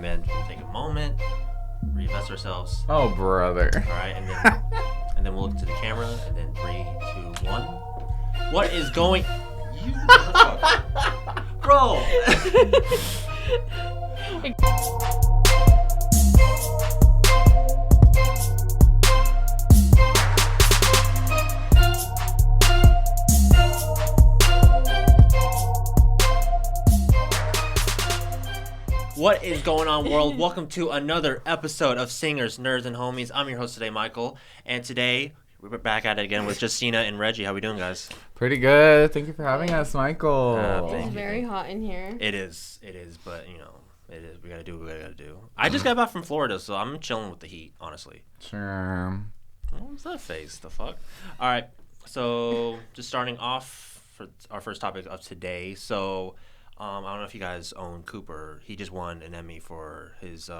recommend take a moment, reinvest ourselves. Oh, brother. All right, and then we'll look to the camera, and then 3, 2, 1. What is going? You motherfucker, bro. What is going on, world? Welcome to another episode of Singers, Nerds, and Homies. I'm your host today, Michael, and today we're back at it again with Jesstina and Reggie. How we doing, guys? Pretty good. Thank you for having us, Michael. It's very hot in here. It is, but you know, it is. We gotta do what we gotta do. I just got back from Florida, so I'm chilling with the heat, honestly. Sure. What was that face? The fuck? All right, so just starting off for our first topic of today. So, I don't know if you guys own Cooper. He just won an Emmy for his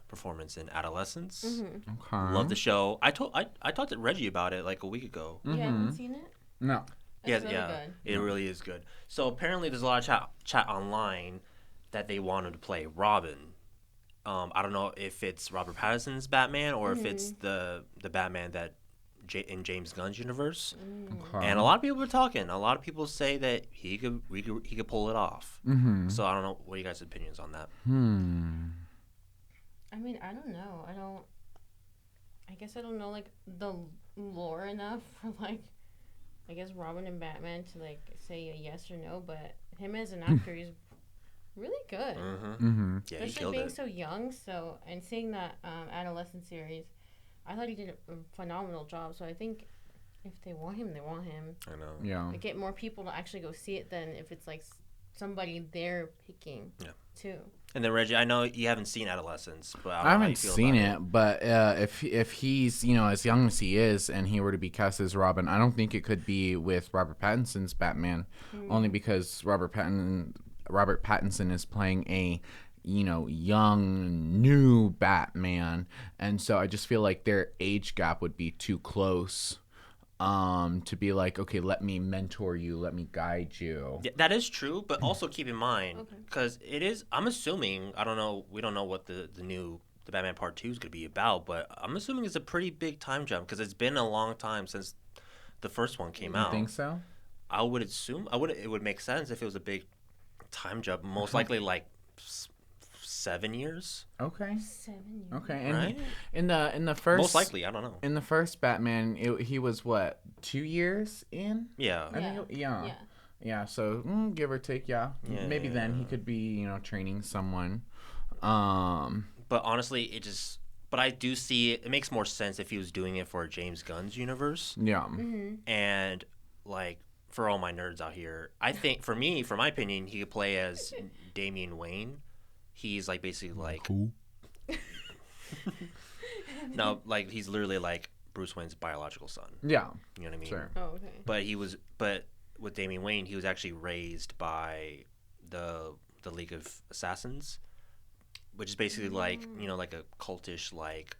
performance in Adolescence. Mm-hmm. Okay. Love the show. I talked to Reggie about it like a week ago. You haven't seen it? No. It's really good. It really is good. So apparently there's a lot of chat online that they want him to play Robin. I don't know if it's Robert Pattinson's Batman or if it's the Batman that in James Gunn's universe. Okay. And a lot of people are talking. A lot of people say that he could pull it off. Mm-hmm. So I don't know. What are you guys' opinions on that? I mean, I don't know. I guess I don't know, like, the lore enough for, like, I guess Robin and Batman to, like, say a yes or no, but him as an actor, he's really good. Yeah, he Especially killed being it. so young, and seeing that Adolescence series, I thought he did a phenomenal job, so I think if they want him, they want him. I know. Yeah. Like, get more people to actually go see it than if it's, like, somebody they're picking, too. And then Reggie, I know you haven't seen Adolescence, but I haven't seen it, but if he's, you know, as young as he is and he were to be cast as Robin, I don't think it could be with Robert Pattinson's Batman, only because Robert Pattinson is playing a, you know, young, new Batman, and so I just feel like their age gap would be too close to be like, okay, let me mentor you, let me guide you. Yeah, that is true, but also keep in mind, because it is, I'm assuming, I don't know, we don't know what the Batman Part 2 is going to be about, but I'm assuming it's a pretty big time jump, because it's been a long time since the first one came out. You think so? I would assume, it would make sense if it was a big time jump, most likely like 7 years. Okay. 7 years. Okay, and Right? in the first, Most likely, I don't know. in the first Batman, he was what, 2 years in? Yeah. I think yeah. So give or take, maybe then he could be, you know, training someone. But honestly, but I do see it makes more sense if he was doing it for James Gunn's universe. Yeah. And like for all my nerds out here, I think for my opinion, he could play as Damian Wayne. He's like basically like Cool. no, like he's literally like Bruce Wayne's biological son. Yeah. You know what I mean? Sure. Oh, okay. But with Damian Wayne, he was actually raised by the League of Assassins, which is basically like, you know, like a cultish like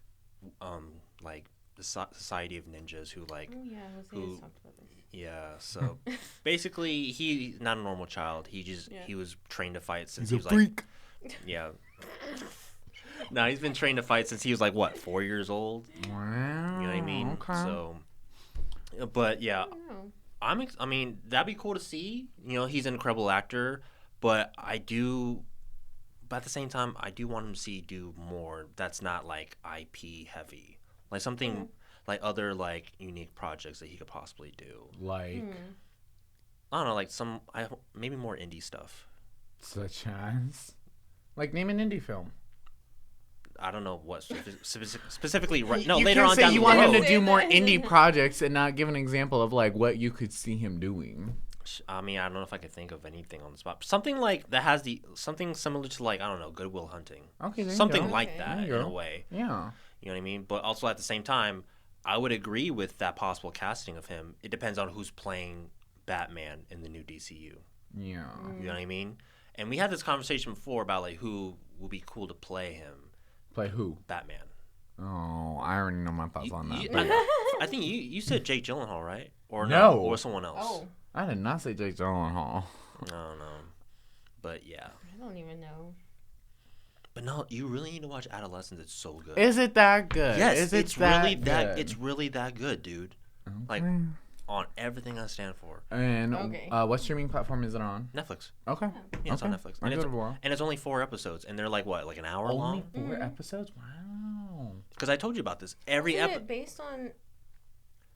the Society of Ninjas who like Oh, yeah, Jose has talked about this. yeah, so basically he's not a normal child. He was trained to fight since he was freak. like yeah. No, he's been trained to fight since he was like what, 4 years old. Wow. You know what I mean? Okay. So, but yeah, I don't know. I mean that'd be cool to see. You know, he's an incredible actor, but at the same time, I do want him to do more. That's not like IP heavy, like something like other like unique projects that he could possibly do. Like, I don't know, like maybe more indie stuff. such as, like, name an indie film. I don't know what specifically. Right? No, you later can't on say down you the want road. him to do more indie projects and not give an example of like what you could see him doing. I mean, I don't know if I could think of anything on the spot. Something like that has something similar to like, I don't know, Good Will Hunting. Okay, there you Something go. like that There you in go. a way. Yeah. You know what I mean? But also at the same time, I would agree with that possible casting of him. It depends on who's playing Batman in the new DCU. Yeah. You know what I mean? And we had this conversation before about like who would be cool to play him. Play who? Batman. Oh, I already know my thoughts on that. I think you said Jake Gyllenhaal, right? Or No. Or someone else. Oh, I did not say Jake Gyllenhaal. I don't know. But yeah. I don't even know. But no, you really need to watch Adolescence. It's so good. Is it that good? Yes, Is it it's really good? It's really that good, dude. Like Okay. on everything I stand for. And Okay. What streaming platform is it on? Netflix. Okay. Yeah, it's on Netflix. I And go to Raw. it's only 4 episodes, and they're like what, like an hour Only long? 4 episodes? Wow. Because I told you about this. Every Isn't episode. it based on?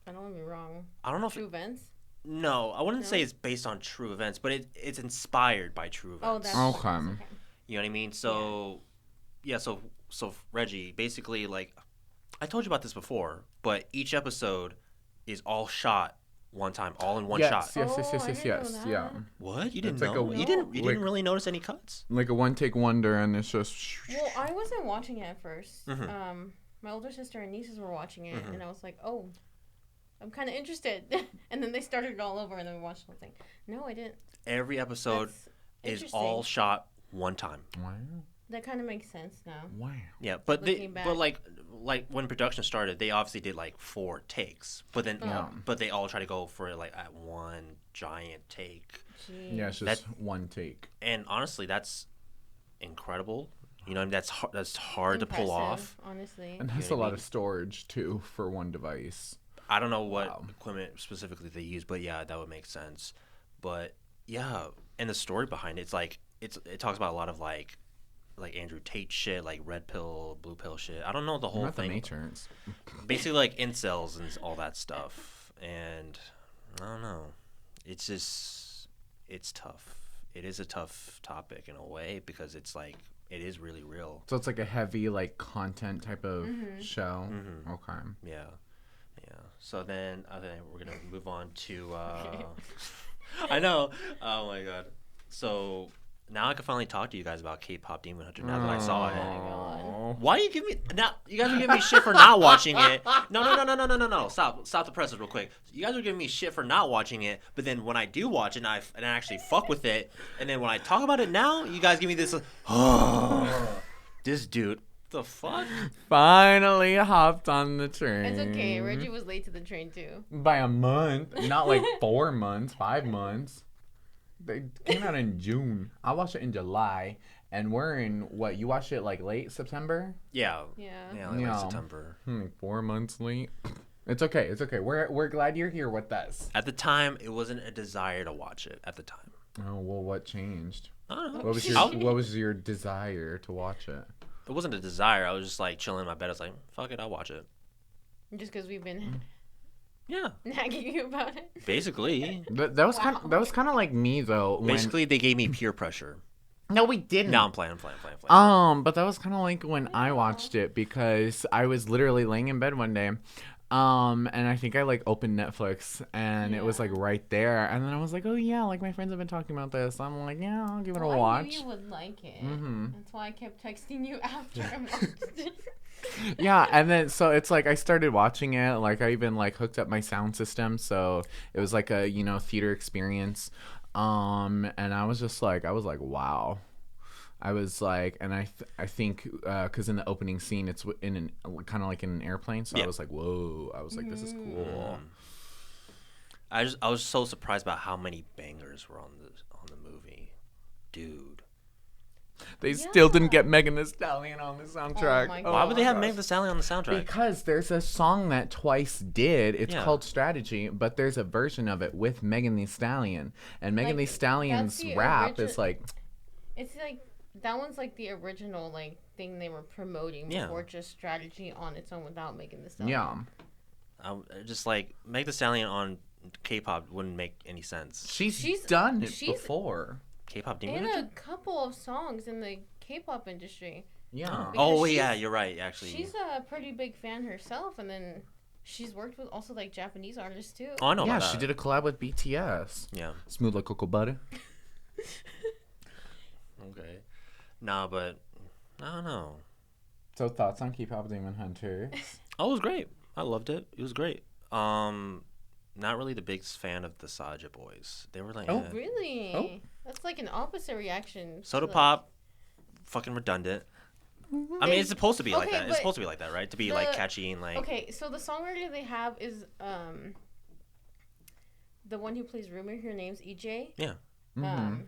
I don't want to be wrong. I don't know if True events. no, I wouldn't No? say it's based on true events, but it's inspired by true events. Oh, that's Okay. You know what I mean? So, yeah. So Reggie, basically, like, I told you about this before, but each episode is all shot one time, all in one shot. Yes, Oh, I didn't know that. yeah. What? You didn't It's like know? a- You didn't like- really notice any cuts? Like a one-take wonder, and it's just... Well, I wasn't watching it at 1st. Mhm. My older sister and nieces were watching it, Mhm. and I was like, "Oh, I'm kind of interested." And then they started it all over, and then we watched the whole thing. No, I didn't. Every episode That's is interesting. all shot one time. Wow. That kind of makes sense now. Wow. Yeah, but Looking back. like when production started, they obviously did like 4 takes, but then Yeah. but they all try to go for it like at one giant take. Jeez. Yeah, it's just one take. And honestly, that's incredible. You know, that's hard to pull off. Impressive, honestly. And has know a what I lot mean? of storage, too, for one device. I don't know what Wow. equipment specifically they use, but yeah, that would make sense. But yeah, and the story behind it's like it talks about a lot of like Andrew Tate shit, like red pill, blue pill shit. I don't know the whole Not the thing. Matrix. Basically like incels and all that stuff. And I don't know. It's just it's tough. It is a tough topic in a way because it's like it is really real. So it's like a heavy, like, content type of show? Mhm. Okay. Yeah. Yeah. So then I think we're going to move on to I know. Oh my god. So now I can finally talk to you guys about K-pop Demon Hunter now that I saw it. Oh. Why do you give me now? You guys are giving me shit for not watching it. No. Stop the presses real quick. You guys are giving me shit for not watching it, but then when I do watch it and I actually fuck with it, and then when I talk about it now, you guys give me this. This dude, the fuck? Finally hopped on the train. It's okay. Reggie was late to the train too. By a month. Not like 4 months, 5 months. They came out in June. I watched it in July. And we're in, what, you watched it like late September? Yeah. Yeah. Like Yeah. September. 4 months late. It's okay. It's okay. We're glad you're here with us. At the time, it wasn't a desire to watch it. At the time. Oh, well, what changed? I don't know. What was your desire to watch it? It wasn't a desire. I was just like chilling in my bed. I was like, fuck it, I'll watch it. Just because we've been Yeah. nagging you about it. Basically. That was kind of like me though. When... Basically, they gave me peer pressure. No, we didn't. No, I'm playing. But that was kind of like when I watched it because I was literally laying in bed one day. And I think I like opened Netflix and it was like right there. And then I was like, oh yeah, like my friends have been talking about this. I'm like, yeah, I'll give it a Well, I watch. knew you would like it. Mhm. That's why I kept texting you after I watched it. Yeah, and then so it's like I started watching it. Like I even like hooked up my sound system, so it was like a theater experience. And I was like, wow. I was like, and I think because in the opening scene it's in an kind of like in an airplane, so I was like, whoa. I was like, this is cool. I was so surprised about how many bangers were on the movie, dude. They still didn't get Megan Thee Stallion on the soundtrack. my Why would they have gosh. Megan Thee Stallion on the soundtrack? Because there's a song that Twice did. It's Yeah. called Strategy, but there's a version of it with Megan Thee Stallion. And Megan Thee Stallion's that's the rap is like... It's like that one's like the original like thing they were promoting Yeah. before just Strategy on its own without making the stuff. Yeah. Just like Megan Thee Stallion on K-pop wouldn't make any sense. She's done it she's- before. K-pop Demon And Hunter? a couple of songs in the K-pop industry. Yeah. Because Oh yeah, she's- you're right. Actually, She's a pretty big fan herself, and then she's worked with also like Japanese artists too. oh, I know Yeah, about she that. did a collab with BTS. Yeah. Smooth like cocoa butter. Okay. Nah, but I don't know. So thoughts on K-pop Demon Hunter? Oh, it was great. I loved it. It was great. Not really the biggest fan of the Saja Boys. They were like, Oh, eh. Really? Oh. That's like an opposite reaction. to, Soda like- Pop, fucking redundant. I mean, it's supposed to be like Okay, that. It's but supposed to be like that, right? To be like the- catchy and like. Okay, so the songwriter they have is the one who plays Rumor. Her name's EJ. Yeah. Mm-hmm.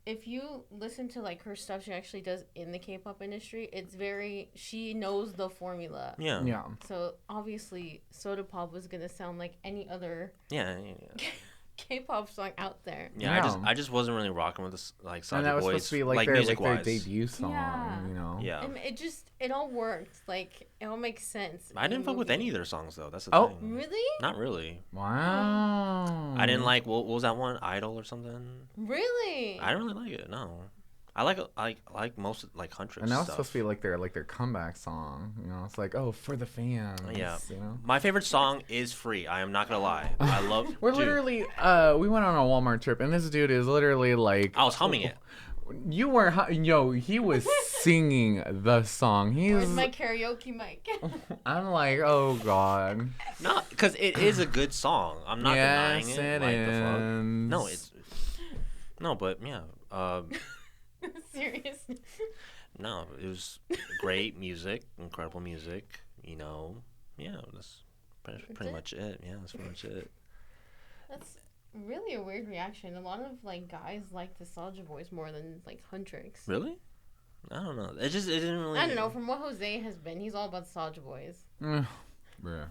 if you listen to like her stuff she actually does in the K-pop industry, it's very, she knows the formula. Yeah. Yeah. So obviously Soda Pop was gonna sound like any other Yeah. K-pop song out there. Yeah. I just wasn't really rocking with this like And that Saja was Boys supposed to be like their music-wise. debut song, Yeah. you know. Yeah. And it all worked. Like it all makes sense. I in the didn't fuck with movie. any of their songs though. That's the Oh. thing. Really? Not really. Wow. I didn't like what was that one? Idol or something? Really? I don't really like it. No. I like most like Huntress And that was stuff. supposed to be like their comeback song. You know, it's like, oh, for the fans. Yeah. You know. My favorite song is Free. I am not gonna lie. I love. We're dude, literally we went on a Walmart trip and this dude is literally like I was humming it. You were he was singing the song. Where's He's my karaoke mic? I'm like, oh god. No, because it is a good song. I'm not denying Yes, it. it Like the fuck. is. No, it's no, but yeah. Seriously. No, it was great music, incredible music. You know, yeah, that's pretty much it. Yeah, that's pretty much it. That's really a weird reaction. A lot of like guys like the Saja Boys more than like Huntress. Really? I don't know. It didn't really. I don't know. From what Jose has been, he's all about the Saja Boys. Bruh.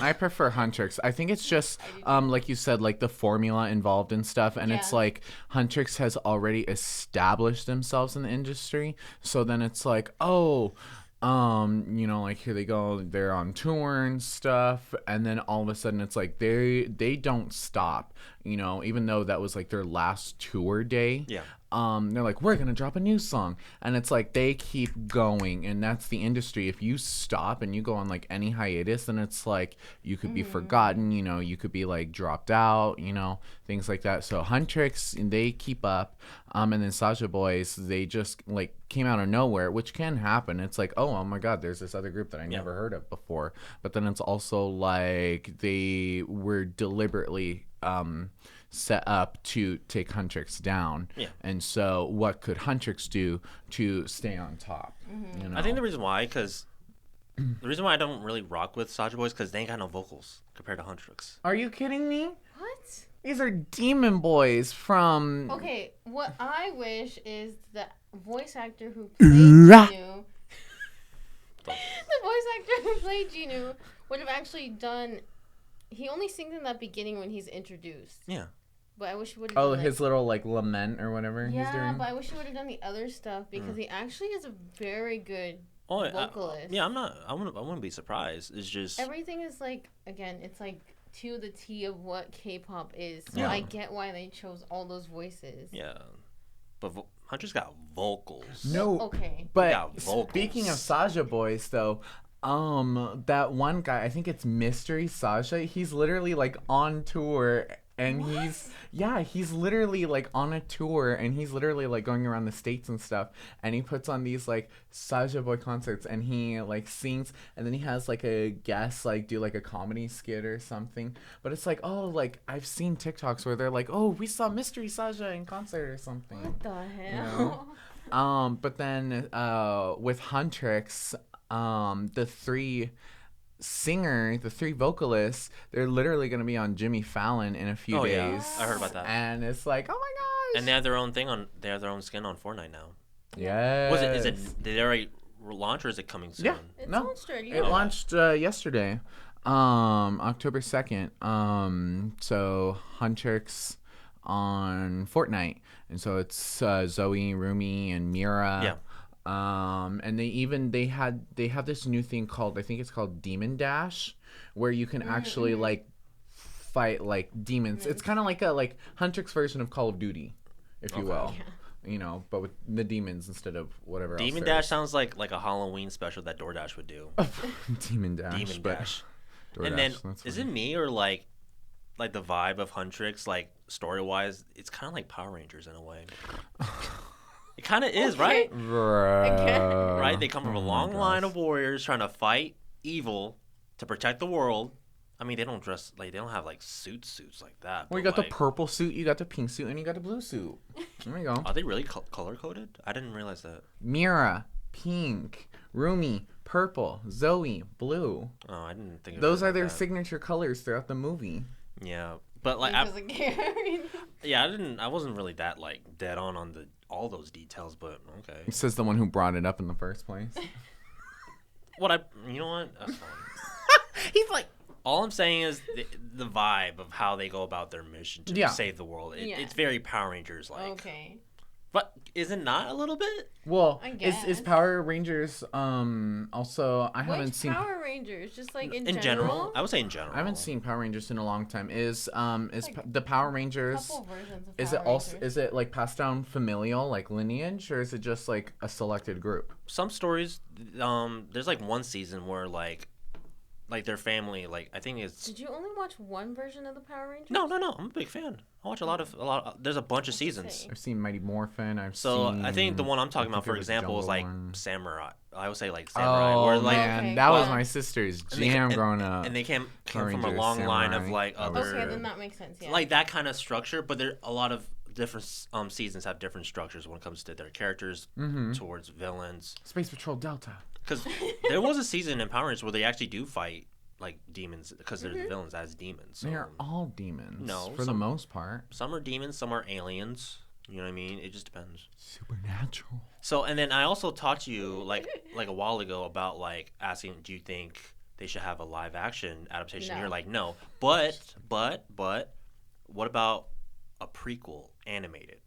I prefer Huntress. I think it's just like you said, like the formula involved and stuff, and it's Yeah. like Huntress has already established themselves in the industry, so then it's like, oh, you know, like here they go, they're on tour and stuff, and then all of a sudden it's like they don't stop, you know, even though that was like their last tour day. Yeah. They're like, we're gonna drop a new song, and it's like they keep going, and that's the industry. If you stop and you go on like any hiatus, then it's like you could be forgotten, you know, you could be like dropped out, you know, things like that. So Huntress, they keep up, and then Saja Boys, they just like came out of nowhere, which can happen. It's like, oh my god, there's this other group that I never heard of before, but then it's also like they were deliberately set up to take Huntress down. Yeah. And so what could Huntress do to stay on top? You know? I think the reason why I don't really rock with Saja Boys because they ain't got no vocals compared to Huntress. Are you kidding me? What? These are demon boys from... Okay, what I wish is the voice actor who played Ginu, the voice actor who played Ginu would have actually done. He only sings in that beginning when he's introduced. Yeah. But I wish he would have. Oh, done, his little like lament or whatever he's yeah, doing. but I wish he would have done the other stuff because he actually is a very good vocalist. Yeah, I wouldn't be surprised. It's just Everything is like, again, it's like to the T of what K-pop is. So Yeah. I get why they chose all those voices. yeah, but Huntress got vocals. No, Okay. but got vocals. speaking of Saja Boys though, that one guy, I think it's Mystery Saja, he's literally like on tour. And he's literally like on a tour and he's literally like going around the States and stuff. And he puts on these like Saja Boy concerts and he like sings and then he has like a guest like do like a comedy skit or something. But it's like, oh, like I've seen TikToks where they're like, oh, we saw Mystery Saja in concert or something. What the hell? But then with Huntress, the three vocalists, they're literally going to be on Jimmy Fallon in a few days. Yeah, I heard about that. And it's like, oh my gosh. And they have their own thing they have their own skin on Fortnite now. Yes. Did they already launch or is it coming soon? Yeah. It's No. launched already. It launched yesterday, October 2nd. So Huntress on Fortnite. And so it's Zoe, Rumi, and Mira. Yeah. And they have this new thing called, I think it's called Demon Dash, where you can actually like fight like demons. It's kind of like a Huntress version of Call of Duty, if you will. Yeah. You know, but with the demons instead of whatever Demon else. Dash sounds like a Halloween special that DoorDash would do. Demon Dash. Demon but Dash. DoorDash, And then that's is funny. it me or like the vibe of Huntress, like story wise, it's kind of like Power Rangers in a way. It kind of is, right? Bruh. Right? They come from a long line of warriors trying to fight evil to protect the world. I mean, they don't dress like they don't have like suits like that. Well, you but, got like, the purple suit, you got the pink suit, and you got the blue suit. There you go. Are they really color coded? I didn't realize that. Mira, pink. Rumi, purple. Zoe, blue. Oh, I didn't think. Those of it are like their that. signature colors throughout the movie. Yeah, But like, He doesn't care. yeah, I wasn't really that like dead on all those details, but okay. Says the one who brought it up in the first place. You know what? That's fine. He's like, all I'm saying is the vibe of how they go about their mission to save the world. It's very Power Rangers like. Okay. But is it not a little bit? Well, I guess. is Power Rangers also I haven't seen Power Rangers, just like in general. I would say in general. I haven't seen Power Rangers in a long time. Is like the Power Rangers couple versions of is Power it also Rangers. is it like passed down familial like lineage, or is it just like a selected group? Some stories there's like one season where like their family, like I think it's. Did you only watch one version of the Power Rangers? No. I'm a big fan. I watch a lot of there's a bunch of seasons. I've seen Mighty Morphin. I think the one I'm talking about, for example, is like One. Samurai. I would say like Samurai. Oh where, like, man, Okay, that was yeah. my sister's jam growing up. And they came Power from a Rangers, long line of Samurai. like That was other. Okay, then that makes sense. Yeah. Like that kind of structure, but there a lot of different seasons have different structures when it comes to their characters towards villains. Space Patrol Delta. Because there was a season in Power Rangers where they actually do fight like demons because they're the villains as demons. So They're all demons. No, for the most part. some are demons, some are aliens. You know what I mean? It just depends. Supernatural. So, and then I also talked to you like a while ago about like asking, do you think they should have a live action adaptation? No. You're like, no. But, what about a prequel animated?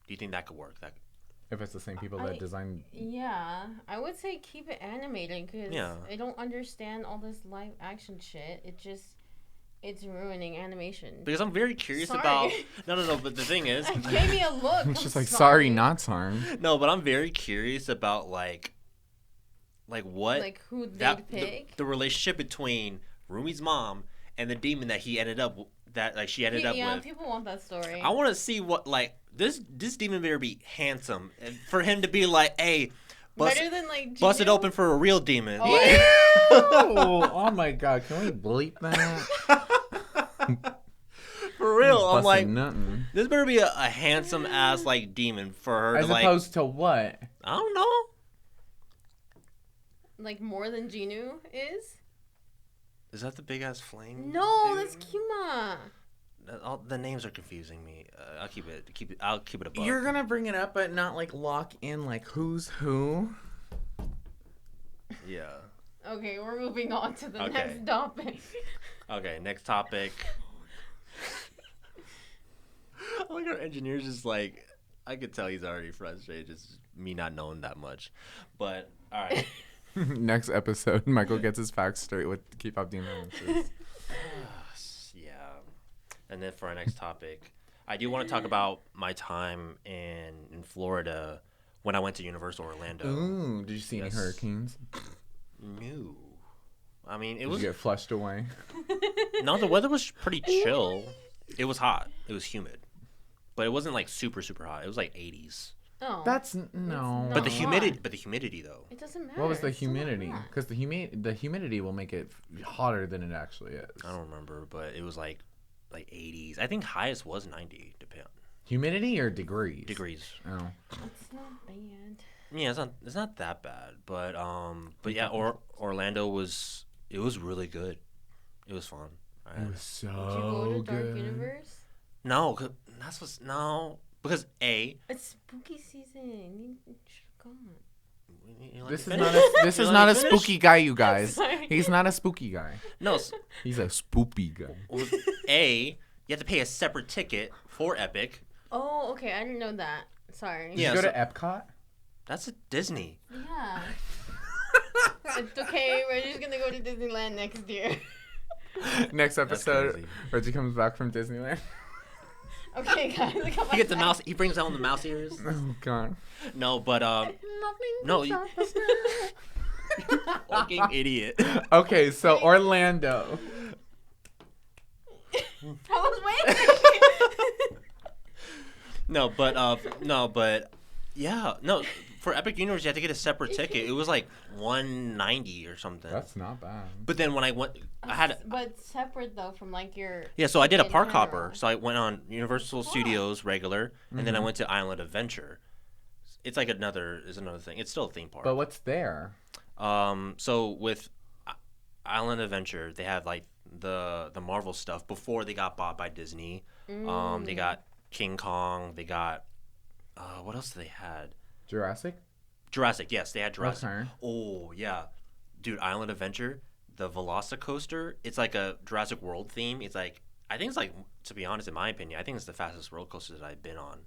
Do you think that could work? If it's the same people that designed. Yeah, I would say keep it animated because Yeah. I don't understand all this live action shit. It's ruining animation. Because I'm very curious Sorry. about. No. But the thing is, Gave me a look. It's just I'm like sorry, not sorry. no. But I'm very curious about like what Like who they that pick. the relationship between Rumi's mom and the demon that he ended up she ended up Yeah, with. people want that story. I want to see what like this demon better be handsome and for him to be like, hey, Better than like bust it Gino? open for a real demon. Oh, Like, Oh, oh my god, can we bleep that? for real, I'm like, nothing. this better be a handsome ass like demon for her As to like. opposed to what? I don't know. Like more than Ginu is? Is that the big ass flame? No, dude? that's Kuma. All the names are confusing me. I'll keep it above. You're gonna bring it up, but not like lock in like who's who. Yeah. Okay, we're moving on to the Okay. next topic. Okay, next topic. I like our engineer's just like, I could tell he's already frustrated, just me not knowing that much. But, alright. Next episode, Michael gets his facts straight with K-pop demons. Yeah. And then for our next topic, I do want to talk about my time in Florida when I went to Universal Orlando. Ooh, did you see any Yes. hurricanes? No. I mean, it Did was... you get flushed away? No, the weather was pretty chill. It was hot. It was humid. But it wasn't like super, super hot. It was like 80s. Oh. That's no. It's But the hot. humidity though. It doesn't matter. What was the it's still not humidity? hot. Because the humidity will make it hotter than it actually is. I don't remember, but it was like 80s. I think highest was 90 Humidity or degrees? degrees. Oh. It's not bad. Yeah, it's not that bad, but yeah, Orlando was really good. It was fun. It was Did you go so to Dark good. Universe? No, because It's spooky season. You should have gone. This is not a spooky guy, you guys. Sorry. He's not a spooky guy. No, He's a spoopy guy. you have to pay a separate ticket for Epic. Oh, okay. I didn't know that. Sorry. Did Yeah, you go so- to Epcot? That's a Disney. Yeah. It's okay. We're just gonna go to Disneyland next year. Next That's episode, crazy. Reggie comes back from Disneyland. Okay, guys. Look how He gets the mouse. He brings down the mouse ears. Oh god. No, but no, you fucking idiot. Okay, so Orlando. I was waiting. No, but yeah, no. For Epic Universe, you had to get a separate ticket. It was like $190 or something. That's not bad. But then when I went, I had But separate though from like your. yeah. So I did a in park general. hopper. So I went on Universal Studios regular, and then I went to Island Adventure. It's like another thing. It's still a theme park. But what's there? So with Island Adventure, they have like the Marvel stuff before they got bought by Disney. They got King Kong. They got what else did they had? Jurassic. Yes, they had Jurassic. Okay. Oh yeah, dude, Island Adventure, the VelociCoaster. It's like a Jurassic World theme. It's like I think it's like, to be honest, in my opinion, I think it's the fastest roller coaster that I've been on.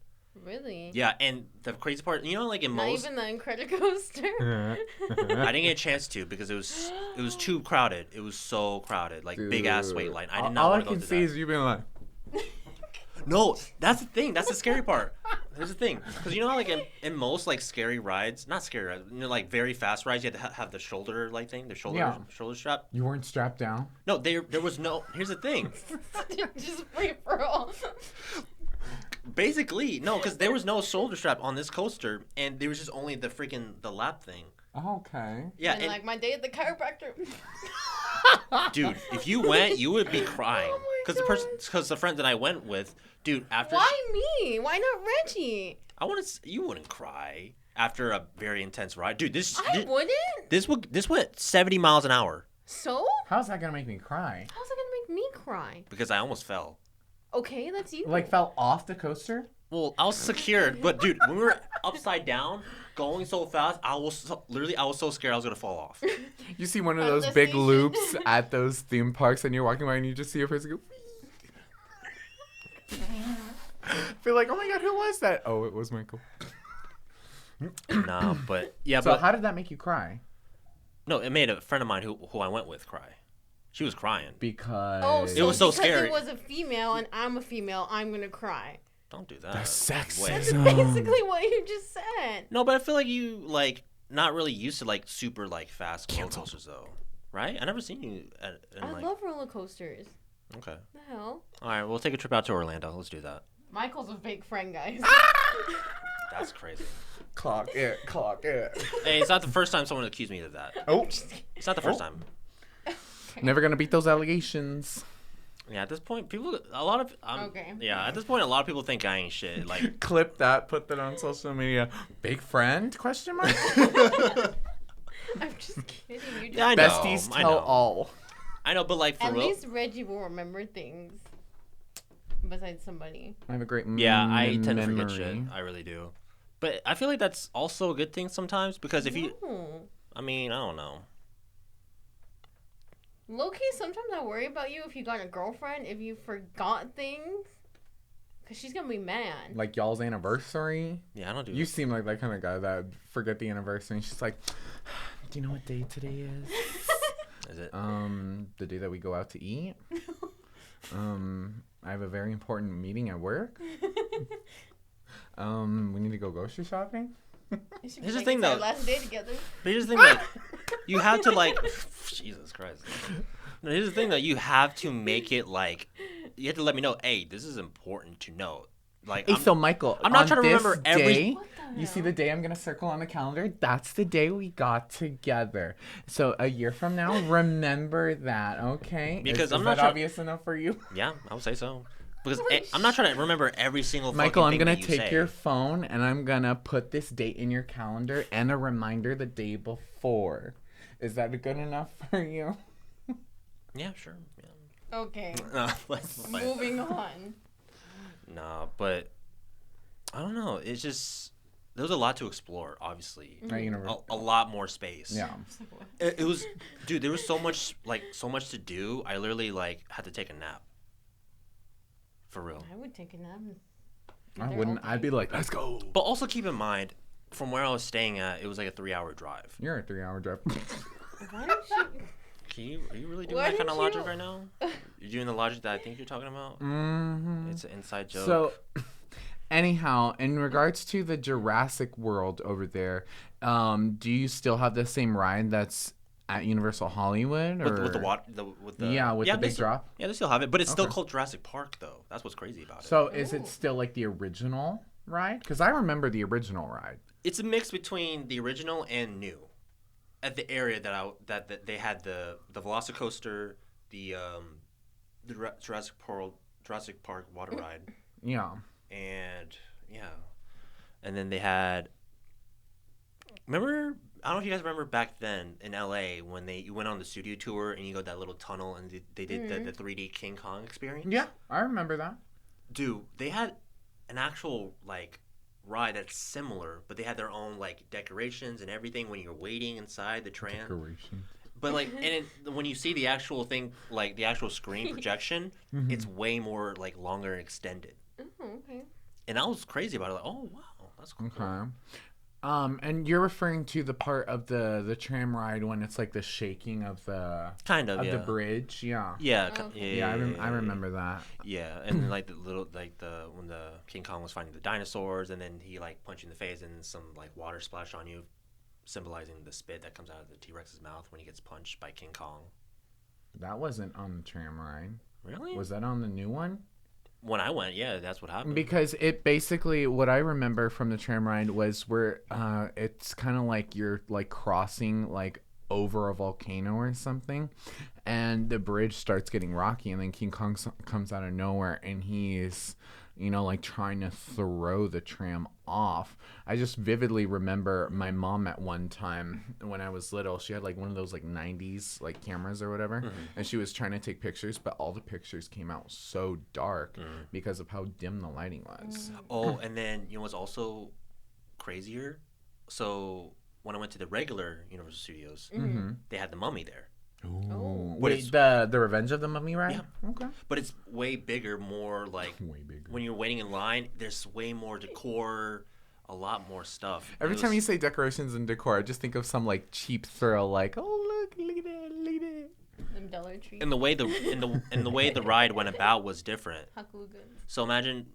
Really? Yeah, and the crazy part, like in Not most, even the Incredicoaster. I didn't get a chance to because it was too crowded. It was so crowded, like big ass wait line. I did not want to go All I can through see that. is you being like. No, that's the thing. That's the scary part. Here's the thing, because how like in most like scary rides, not scary rides, like very fast rides, you have to have the shoulder like thing, the shoulder strap. You weren't strapped down. No, there was no. Here's the thing. Just free for all. Basically, no, because there was no shoulder strap on this coaster, and there was just only the lap thing. Okay. Yeah, and like my day at the chiropractor. Dude, if you went, you would be crying. Oh my Because the friend that I went with, dude, after Why me? Why not Reggie? you wouldn't cry after a very intense ride, dude. I wouldn't. This went 70 miles an hour So? How's that gonna make me cry? How's that gonna make me cry? because I almost fell. Okay, that's you. Like fell off the coaster? Well, I was secured, but dude, when we were upside down, going so fast, I was so scared I was gonna fall off. You see one of From those the big station. loops at those theme parks, and you're walking by, and you just see a person go. Feel like, oh my god, who was that? Oh, it was Michael. Nah, but yeah, So but how did that make you cry? no, it made a friend of mine who I went with cry. She was crying. Because Oh, so It was so because scary. it was a female and I'm a female, I'm gonna cry. Don't do that. That's Wait. sexism. Basically what you just said. No, but I feel like you not really used to like super like fast roller coasters though, right? I never seen you I love roller coasters. Okay. The hell? All right, we'll take a trip out to Orlando. Let's do that. Michael's a fake friend, guys. That's crazy. Clock it. Hey, it's not the first time someone accused me of that. Oh, It's not the first time. never gonna beat those allegations. Yeah, at this point, Okay. Yeah, at this point, a lot of people think I ain't shit. Like, Clip that, put that on social media. Big friend? Question mark. I'm just kidding. You just yeah, I know. Besties I tell know. all. I know, but like for At real. least Reggie will remember things. Besides somebody. I have a great Yeah, I tend to memory. forget shit. I really do. But I feel like that's also a good thing sometimes because if you, No. I mean, I don't know. Low-key, sometimes I worry about you if you got a girlfriend, if you forgot things. Because she's going to be mad. Like y'all's anniversary. Yeah, I don't do. You seem like that kind of guy that forget the anniversary. And she's like, do you know what day today is? Is it? The day that we go out to eat. I have a very important meeting at work. We need to go grocery shopping. Here's the thing, though. Last day together. But here's the thing, like, you have to like, Jesus Christ. No, here's the thing, though. You have to make it like, you have to let me know. Hey, this is important to know. Like, Hey, so Michael, I'm not on trying to this remember every- day, What the you see hell? the day I'm gonna circle on the calendar. That's the day we got together. So a year from now, remember that, okay? Because is I'm that not sure- obvious enough for you, yeah, I would say so. Because Holy I'm not trying to remember every single. Michael. fucking I'm thing gonna that you take say. your phone and I'm gonna put this date in your calendar and a reminder the day before. Is that good enough for you? Yeah, sure. Yeah. Okay. Like, Moving on. nah, but I don't know. It's just there was a lot to explore. Obviously, a lot more space. Yeah. It was, dude. There was so much to do. I literally had to take a nap. For real. I would take a nap. I wouldn't. I'd be like, let's go. But also keep in mind, from where I was staying at, it was like a 3-hour drive. You're a 3-hour drive. Why don't you... Are you really doing Why that kind of didn't you- logic right now? You're doing the logic that I think you're talking about? Mm-hmm. It's an inside joke. So, anyhow, in regards to the Jurassic World over there, do you still have the same ride that's at Universal Hollywood? Or... with the water, with the the big they drop? Yeah, they still have it, but it's still Okay. called Jurassic Park, though. That's what's crazy about it. So, is it Ooh. still like the original ride? Because I remember the original ride. It's a mix between the original and new. At the area that they had the VelociCoaster, the Jurassic Park water ride, Yeah. and yeah, and then they had. Remember I don't know if you guys remember back then in LA when you went on the studio tour and you go that little tunnel and they did the 3D King Kong experience. Yeah, I remember that. Dude, they had an actual like ride that's similar, but they had their own like decorations and everything when you're waiting inside the tram. Decorations. But like, when you see the actual thing, like the actual screen projection, it's way more like longer and extended. Oh, okay. And I was crazy about it. Like, oh wow, that's cool. Okay. And you're referring to the part of the tram ride when it's like the shaking of the the bridge, yeah. Yeah, Okay. Yeah, I remember that. Yeah, and then, like when the King Kong was fighting the dinosaurs, and then he like punched you in the face, and some like water splashed on you, symbolizing the spit that comes out of the T-Rex's mouth when he gets punched by King Kong. That wasn't on the tram ride. Really? Was that on the new one? When I went, yeah, that's what happened. Because it basically, what I remember from the tram ride was where it's kind of like you're like crossing like over a volcano or something, and the bridge starts getting rocky, and then King Kong comes out of nowhere, and he's, you know, like trying to throw the tram off. I just vividly remember my mom at one time when I was little, she had like one of those like 90s like cameras or whatever, and she was trying to take pictures, but all the pictures came out so dark because of how dim the lighting was. Oh, and then you know what's also crazier? So when I went to the regular Universal Studios, they had the Mummy there. Ooh. But Wait, the Revenge of the Mummy ride? Yeah. Okay. But it's way bigger, more like Way bigger. when you're waiting in line, there's way more decor, a lot more stuff. Every time you say decorations and decor, I just think of some like cheap thrill, like, oh look at that, look at that. Them Dollar Tree. and the way the way the ride went about was different. Haku goods. So imagine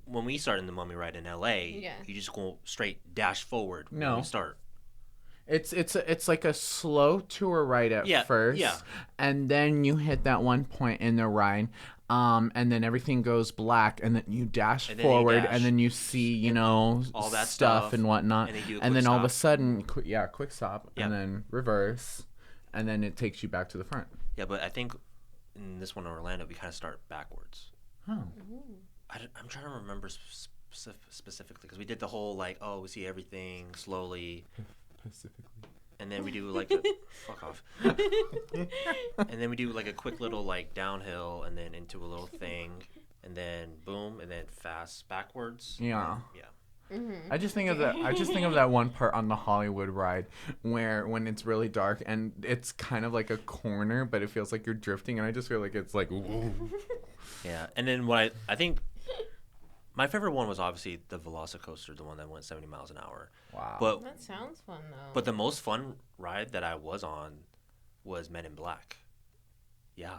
when we started the Mummy ride in LA, you just go straight dash forward when we start. It's like a slow tour ride at first, and then you hit that one point in the ride, and then everything goes black, and then you dash forward, and then you see, you know, all that stuff and whatnot, and then all of a sudden, quick stop, Yep. and then reverse, and then it takes you back to the front. Yeah, but I think in this one in Orlando, we kind of start backwards. Oh. I'm trying to remember specifically because we did the whole like, oh, we see everything slowly. Specifically. And then we do like a fuck off. And then we do like a quick little like downhill and then into a little thing and then boom and then fast backwards. Yeah. Yeah. I just think of that one part on the Hollywood ride where when it's really dark and it's kind of like a corner, but it feels like you're drifting, and I just feel like it's like. Ooh. Yeah, and then what I think my favorite one was obviously the VelociCoaster, the one that went 70 miles an hour. Wow. But That sounds fun though. But the most fun ride that I was on was Men in Black. Yeah.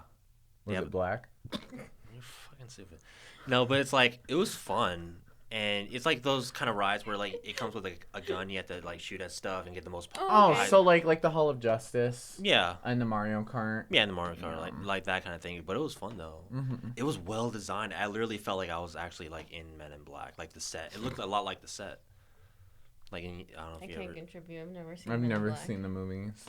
Was it black? You're fucking stupid. No, but it's like it was fun. And it's like those kind of rides where like it comes with like a gun, you have to like shoot at stuff and get the most. Oh, okay. So like the Hall of Justice. Yeah. And the Mario Kart. Yeah, and the Mario Kart, like that kind of thing. But it was fun though. Mm-hmm. It was well designed. I literally felt like I was actually like in Men in Black, like the set. It looked a lot like the set. Like I don't know if I you can't ever. Contribute. I've never seen. I've never seen the movies.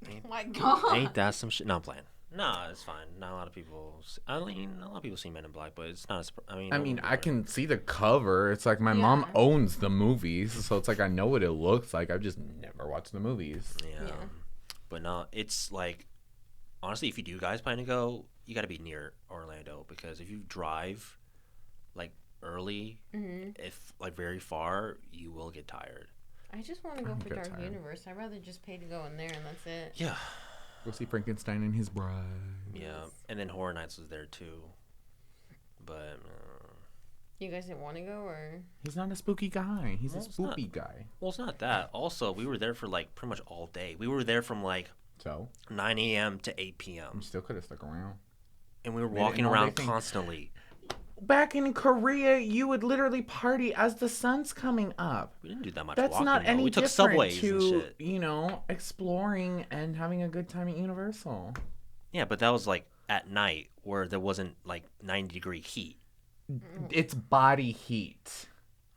Oh my god. Ain't that some shit? No, I'm playing. Nah, it's fine. Not a lot of people. I mean, a lot of people see Men in Black, but it's not. I mean, I can see the cover. It's like my mom owns the movies, so it's like I know what it looks like. I've just never watched the movies. Yeah. But no, it's like honestly, if you do guys plan to go, you got to be near Orlando because if you drive like early, if like very far, you will get tired. I just want to go for Dark Universe. I'd rather just pay to go in there and that's it. Yeah. Go see Frankenstein and his bride. Yeah, and then Horror Nights was there too. But you guys didn't want to go, or he's not a spooky guy. He's a spoopy guy. Well, it's not that. Also, we were there for like pretty much all day. We were there from like 9 a.m. to 8 p.m. You still could have stuck around. And we were walking around constantly. Back in Korea, you would literally party as the sun's coming up. We didn't do that much. That's walking, not any we took different subways to, and shit. You know, exploring and having a good time at Universal. Yeah, but that was like at night where there wasn't like 90-degree heat. It's body heat,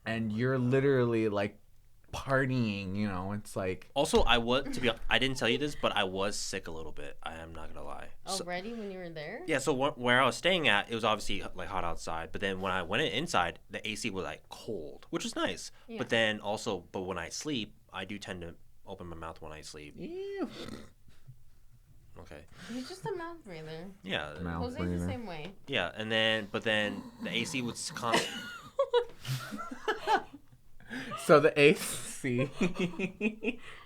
and you're literally like partying. You know, it's like. Also, I didn't tell you this, but I was sick a little bit. I am not gonna lie. Already when you were there? Yeah. So where I was staying at, it was obviously like hot outside, but then when I went inside, the AC was like cold, which was nice. Yeah. But when I sleep, I do tend to open my mouth when I sleep. Ew. Okay. He's just a mouth breather. Yeah. Mouth Jose's breather. the same way. Yeah, but then the AC would So the AC.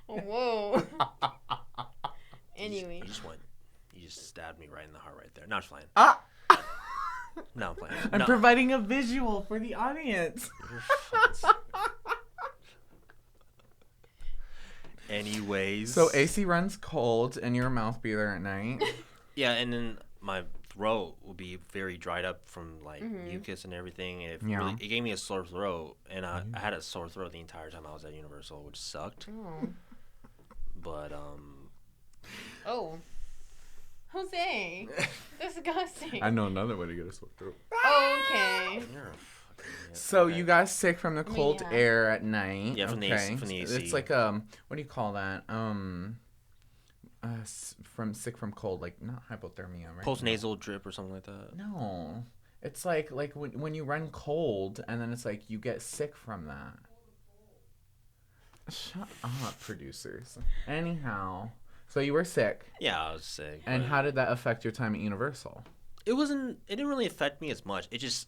Whoa. Anyway. You just stabbed me right in the heart right there. No, I'm just playing. Ah! No, I'm playing. I'm No. providing a visual for the audience. You're fucking- Anyways. So AC runs cold and you're a mouth breather at night. Yeah, and then my throat will be very dried up from like mucus and everything, and it gave me a sore throat, and I had a sore throat the entire time I was at Universal, which sucked. Oh. But Oh. Jose. Disgusting. I know another way to get a sore throat. Okay. you're a fucking idiot. So Okay. you got sick from the cold Yeah. air at night. Yeah, from the AC from the AC. It's like what do you call that? Sick from cold, like not hypothermia, right? Post-nasal drip or something like that. No, it's like when you run cold and then it's like you get sick from that. Shut up, producers. Anyhow, so you were sick, Yeah, I was sick. and but how did that affect your time at Universal? it didn't really affect me as much. It just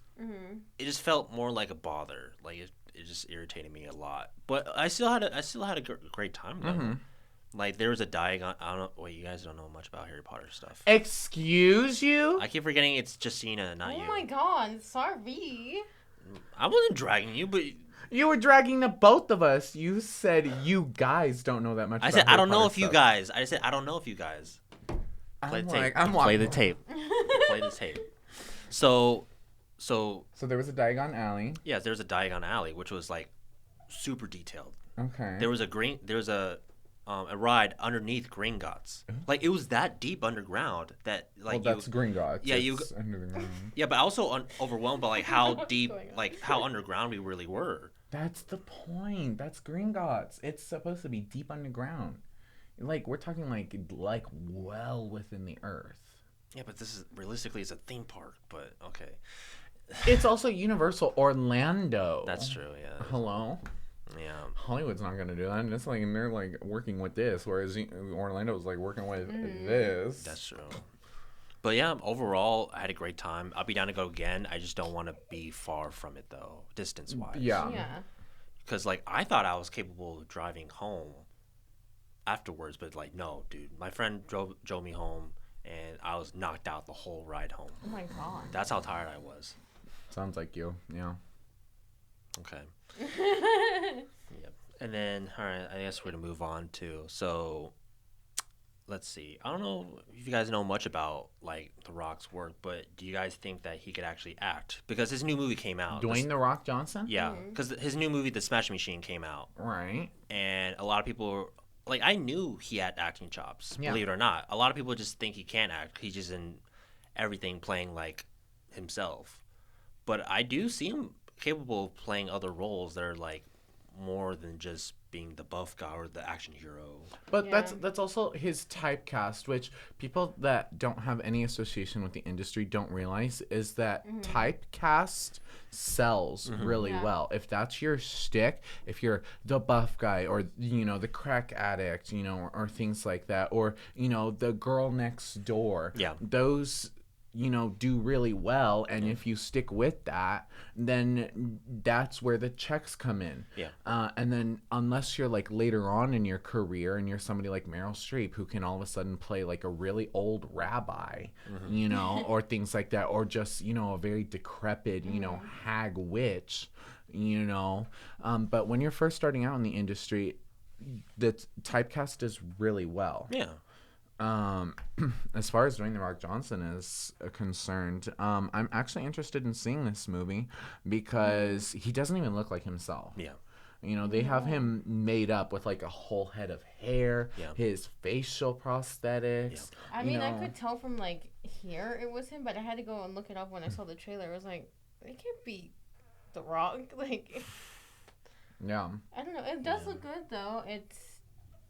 felt more like a bother. Like it just irritated me a lot. But I still had a great time though. Mm-hmm. Like there was a Diagon. I don't know. Wait, you guys don't know much about Harry Potter stuff. Excuse you? I keep forgetting it's Jesstina, not you. Oh my god. Sorry. I wasn't dragging you, but You were dragging the both of us. You said you guys don't know that much. I about said I Harry don't know Potter if you stuff. guys. I said I don't know if you guys. Play the tape. Play the tape. Play the tape. So So there was a Diagon Alley. yeah, there's a Diagon Alley, which was like super detailed. Okay. There was a ride underneath Gringotts. Like it was that deep underground that like well, that's Gringotts. Yeah, It's under the ground. yeah, but also overwhelmed by like how What's deep, going on? like how underground we really were. That's the point. That's Gringotts. It's supposed to be deep underground. Like we're talking like well within the earth. Yeah, but this is realistically it's a theme park. But okay, It's also Universal Orlando. that's true. Yeah, Hello. yeah. Hollywood's not gonna do that. And it's like they're like working with this, whereas Orlando's like working with this. That's true. But yeah, overall, I had a great time. I'll be down to go again. I just don't want to be far from it though, distance wise. Yeah. Yeah. Because like I thought I was capable of driving home afterwards, but like no, dude. My friend drove me home, and I was knocked out the whole ride home. Oh my god. That's how tired I was. Sounds like you. Yeah. Okay. Yep. And then, all right, I guess we're gonna move on to. So, let's see. I don't know if you guys know much about like The Rock's work, but do you guys think that he could actually act? Because his new movie came out. Dwayne The Rock Johnson. Yeah, because his new movie, The Smash Machine, came out, Right. and a lot of people like I knew he had acting chops. Yeah. Believe it or not, a lot of people just think he can't act. He's just in everything playing like himself. But I do see him capable of playing other roles that are like more than just being the buff guy or the action hero. But Yeah. that's also his typecast, which people that don't have any association with the industry don't realize is that typecast sells really Yeah. well. If that's your shtick, if you're the buff guy or the crack addict, or things like that, or the girl next door, Yeah. those do really well, and if you stick with that, then that's where the checks come in. Yeah. And then unless you're like later on in your career and you're somebody like Meryl Streep who can all of a sudden play like a really old rabbi, or things like that, or just a very decrepit hag witch, but when you're first starting out in the industry, the typecast does really well. Yeah. As far as Dwayne The Rock Johnson is concerned, I'm actually interested in seeing this movie because he doesn't even look like himself. Yeah. They have him made up with like a whole head of hair, Yeah. his facial prosthetics. I mean, I could tell from like here it was him, but I had to go and look it up when I saw the trailer. I was like, it can't be The Rock. Like, Yeah. I don't know. It does look good though. It's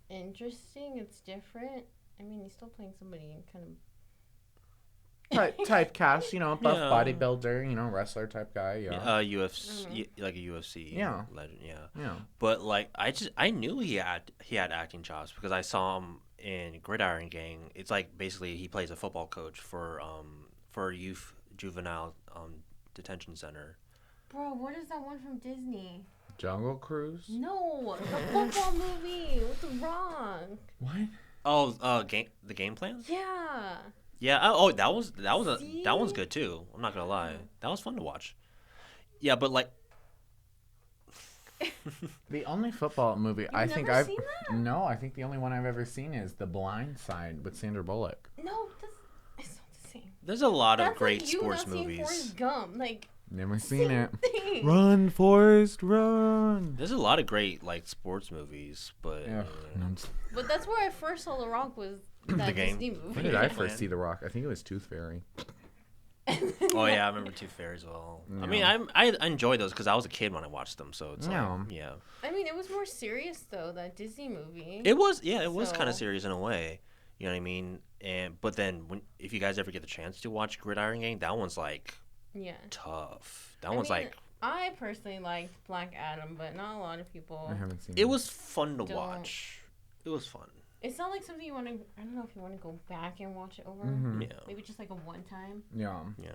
interesting. It's different. I mean, he's still playing somebody kind of Typecast, buff Yeah. bodybuilder, wrestler type guy. Yeah. UFC, like a UFC Yeah. legend. Yeah. Yeah. But like I knew he had acting chops because I saw him in Gridiron Gang. It's like basically he plays a football coach for a youth juvenile detention center. Bro, what is that one from Disney? Jungle Cruise. No, the football movie. What's wrong? What? Oh, the game plan? Yeah. Yeah. Oh, that one's good too. I'm not gonna lie, that was fun to watch. Yeah, but like. The only football movie I think never I've seen that? No, I think the only one I've ever seen is The Blind Side with Sandra Bullock. No, it's not the same. There's a lot of That's great like you sports not seeing movies. Forrest Gump. Like, Never seen it. thing. Run, Forrest, run. There's a lot of great like sports movies, but Ugh, no, But that's where I first saw The Rock was that The Game. Disney movie. when did I first see The Rock? I think it was Tooth Fairy. oh yeah, I remember Tooth Fairy as well. Yeah. I mean, I enjoy those because I was a kid when I watched them, so it's Yeah. like yeah. I mean, it was more serious though, that Disney movie. It was kind of So- serious in a way. You know what I mean? But then if you guys ever get the chance to watch Gridiron Gang, that one's like Yeah. tough. That I one's mean, like I personally liked Black Adam, but not a lot of people. I haven't seen it was fun to Don't- watch. It was fun. It's not like something you want to. I don't know if you want to go back and watch it over. Mhm. Yeah. Maybe just like a one time. Yeah. Yeah.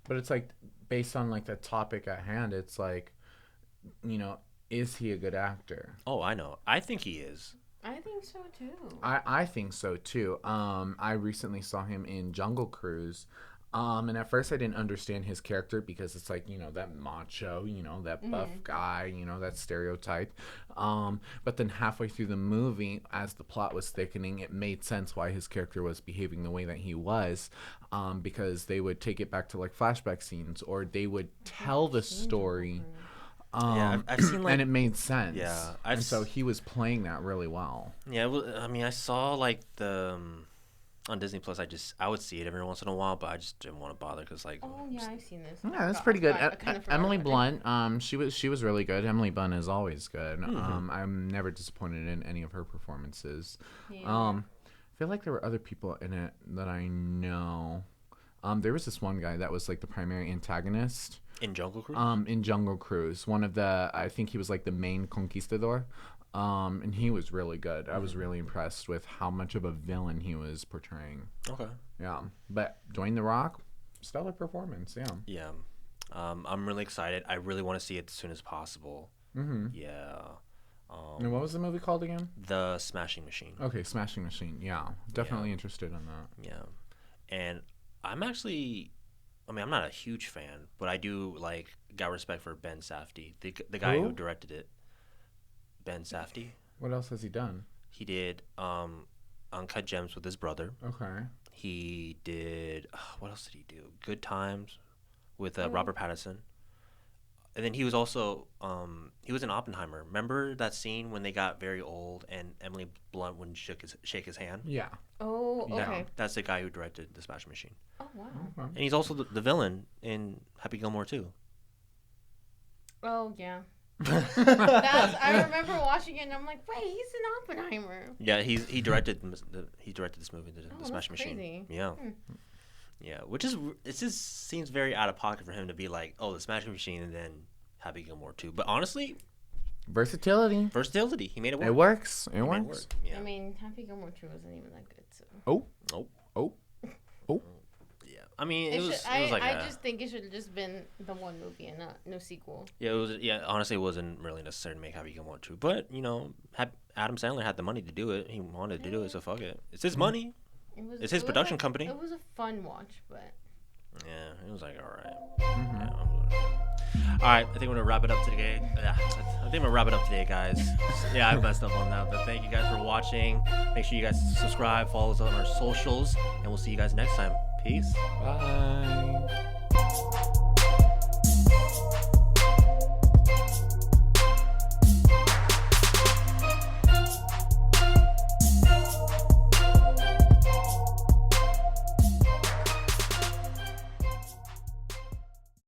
But it's like based on like the topic at hand, it's like, is he a good actor? Oh, I know. I think he is. I think so too. I think so too. I recently saw him in Jungle Cruise. And at first I didn't understand his character because it's like, that macho, that buff guy, that stereotype. But then halfway through the movie, as the plot was thickening, it made sense why his character was behaving the way that he was. Because they would take it back to like flashback scenes, or they would tell the story. Yeah, I've seen like and it made sense. Yeah, and so he was playing that really well. yeah. I mean, I saw like the on Disney Plus. I would see it every once in a while, but I just didn't want to bother because like Oh yeah, I've seen this. Yeah, that's pretty good. I kinda forgot Emily about it. Blunt, she was really good. Emily Blunt is always good. I'm never disappointed in any of her performances. Yeah. I feel like there were other people in it that I know. There was this one guy that was like the primary antagonist. in Jungle Cruise. In Jungle Cruise, I think he was like the main conquistador. And he was really good. I was really impressed with how much of a villain he was portraying. Okay. Yeah. But Dwayne The Rock, stellar performance. Yeah. Yeah. I'm really excited. I really want to see it as soon as possible. Mm-hmm. Yeah. And what was the movie called again? The Smashing Machine. Okay, Smashing Machine. Yeah. Definitely interested in that. Yeah. And I'm actually, I'm not a huge fan, but I do got respect for Ben Safdie, the guy who directed it. Ben Safdie. What else has he done? He did Uncut Gems with his brother. Okay. He did what else did he do? Good Times with Robert Pattinson. And then he was also he was in Oppenheimer. Remember that scene when they got very old and Emily Blunt wouldn't shake his hand? Yeah. Oh, okay. Yeah, that's the guy who directed The Smashing Machine. Oh wow. Okay. And he's also the villain in Happy Gilmore too. Oh yeah. I remember watching it and I'm like, wait, he's in Oppenheimer. Yeah, he directed this movie, The that's Smashing Machine. crazy. Yeah. Yeah, it just seems very out of pocket for him to be like, oh, The Smashing Machine and then Happy Gilmore too. But honestly, Versatility. he made it work. It works. It He made works. Yeah. I mean, Happy Gilmore 2 wasn't even that good, so. Yeah. I mean, It it was should, like I just think it should have just been the one movie and no sequel. yeah, it was honestly it wasn't really necessary to make Happy Gilmore 2. But, Adam Sandler had the money to do it. He wanted to do it, so fuck it. It's his money. It's his production company. It was a fun watch, but. Yeah, it was like, all right. Yeah, all right, I think we're gonna wrap it up today. Yeah, I think we're gonna wrap it up today, guys. Yeah, I messed up on that, but thank you guys for watching. Make sure you guys subscribe, follow us on our socials, and we'll see you guys next time. Peace. Bye.